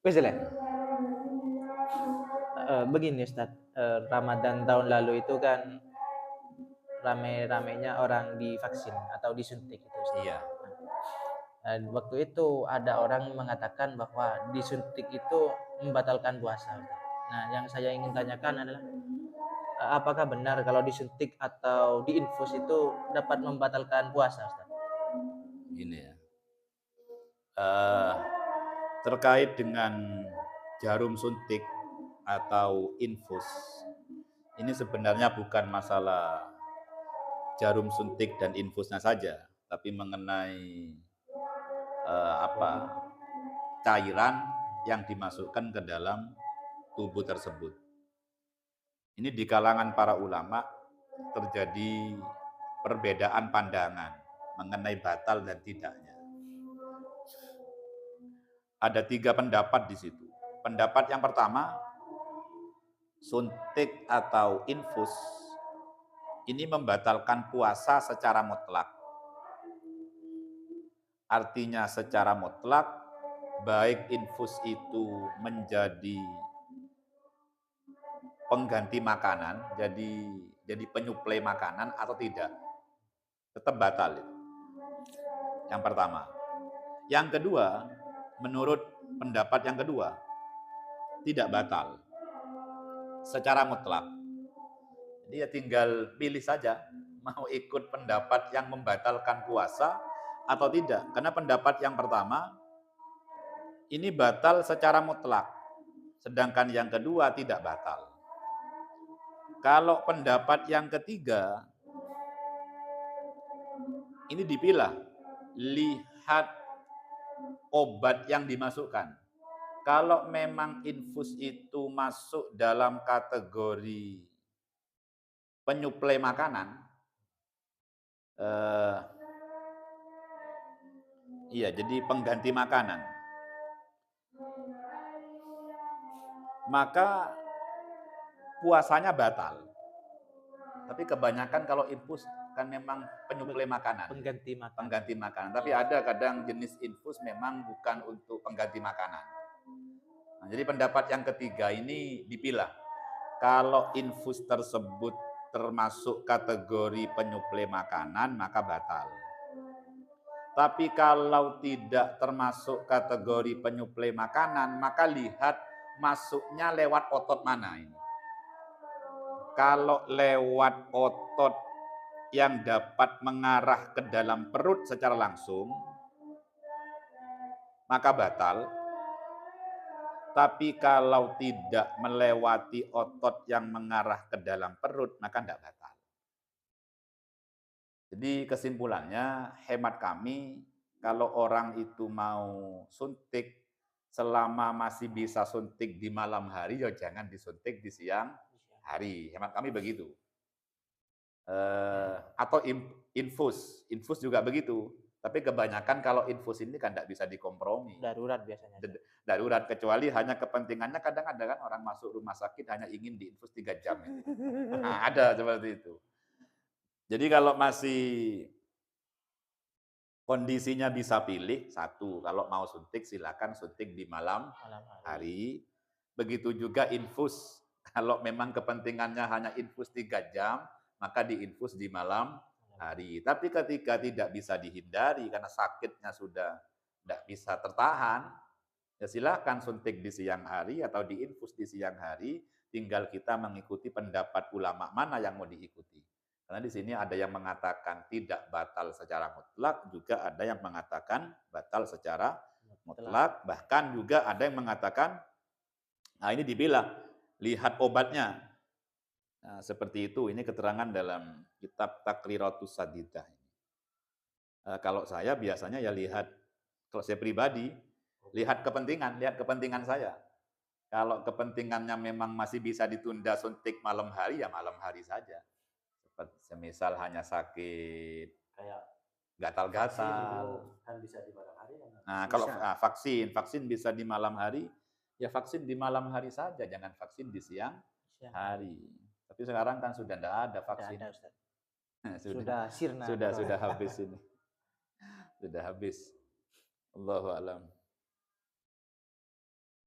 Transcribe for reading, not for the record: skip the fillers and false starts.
Wes lah. Begini Ustadz, Ramadan tahun lalu itu kan rame-ramenya orang divaksin atau disuntik itu Ustadz. Iya. Dan waktu itu ada orang mengatakan bahwa disuntik itu membatalkan puasa Ustadz. Nah, yang saya ingin tanyakan adalah apakah benar kalau disuntik atau diinfus itu dapat membatalkan puasa Ustadz? Gini ya. Terkait dengan jarum suntik atau infus, ini sebenarnya bukan masalah jarum suntik dan infusnya saja, tapi mengenai cairan yang dimasukkan ke dalam tubuh tersebut. Ini di kalangan para ulama terjadi perbedaan pandangan mengenai batal dan tidaknya. Ada 3 pendapat di situ. Pendapat yang pertama, suntik atau infus ini membatalkan puasa secara mutlak. Artinya secara mutlak, baik infus itu menjadi pengganti makanan, jadi penyuplai makanan atau tidak, tetap batal itu. Yang pertama. Yang kedua, menurut pendapat yang kedua, tidak batal secara mutlak. Dia tinggal pilih saja mau ikut pendapat yang membatalkan puasa atau tidak. Karena pendapat yang pertama ini batal secara mutlak, sedangkan yang kedua tidak batal. Kalau pendapat yang ketiga, ini dipilah, lihat obat yang dimasukkan. Kalau memang infus itu masuk dalam kategori penyuplai makanan, iya, jadi pengganti makanan, maka puasanya batal. Tapi kebanyakan kalau infus kan memang penyuplai makanan, pengganti makanan. Tapi ada kadang jenis infus memang bukan untuk pengganti makanan. Nah, jadi pendapat yang ketiga ini dipilah. Kalau infus tersebut termasuk kategori penyuplai makanan, maka batal. Tapi kalau tidak termasuk kategori penyuplai makanan, maka lihat masuknya lewat otot mana ini. Kalau lewat otot yang dapat mengarah ke dalam perut secara langsung, maka batal. Tapi kalau tidak melewati otot yang mengarah ke dalam perut, maka tidak batal. Jadi kesimpulannya, hemat kami, kalau orang itu mau suntik, selama masih bisa suntik di malam hari, ya jangan disuntik di siang hari. Hemat kami begitu. Atau infus juga begitu. Tapi kebanyakan kalau infus ini kan tidak bisa dikompromi. Darurat biasanya. Darurat, kecuali hanya kepentingannya, kadang ada kan orang masuk rumah sakit hanya ingin diinfus 3 jam. Nah, ada seperti itu. Jadi kalau masih kondisinya bisa pilih, satu, kalau mau suntik silakan suntik di malam hari. Begitu juga infus. Kalau memang kepentingannya hanya infus 3 jam, maka diinfus di malam hari. Tapi ketika tidak bisa dihindari karena sakitnya sudah tidak bisa tertahan, ya silakan suntik di siang hari atau diinfus di siang hari, tinggal kita mengikuti pendapat ulama mana yang mau diikuti. Karena di sini ada yang mengatakan tidak batal secara mutlak, juga ada yang mengatakan batal secara mutlak, bahkan juga ada yang mengatakan, nah ini dibilang, lihat obatnya. Nah, seperti itu, ini keterangan dalam kitab Takriratus Sadidah. Kalau saya biasanya ya lihat, kalau saya pribadi, lihat kepentingan saya. Kalau kepentingannya memang masih bisa ditunda suntik malam hari, ya malam hari saja. Semisal hanya sakit kayak gatal-gatal, kan bisa di malam hari. Nah, kalau vaksin bisa di malam hari, ya vaksin di malam hari saja, jangan vaksin di siang hari. Tapi sekarang kan sudah tidak ada vaksin. Sudah sirna. Sudah habis ini. Sudah habis. Allahu a'lam.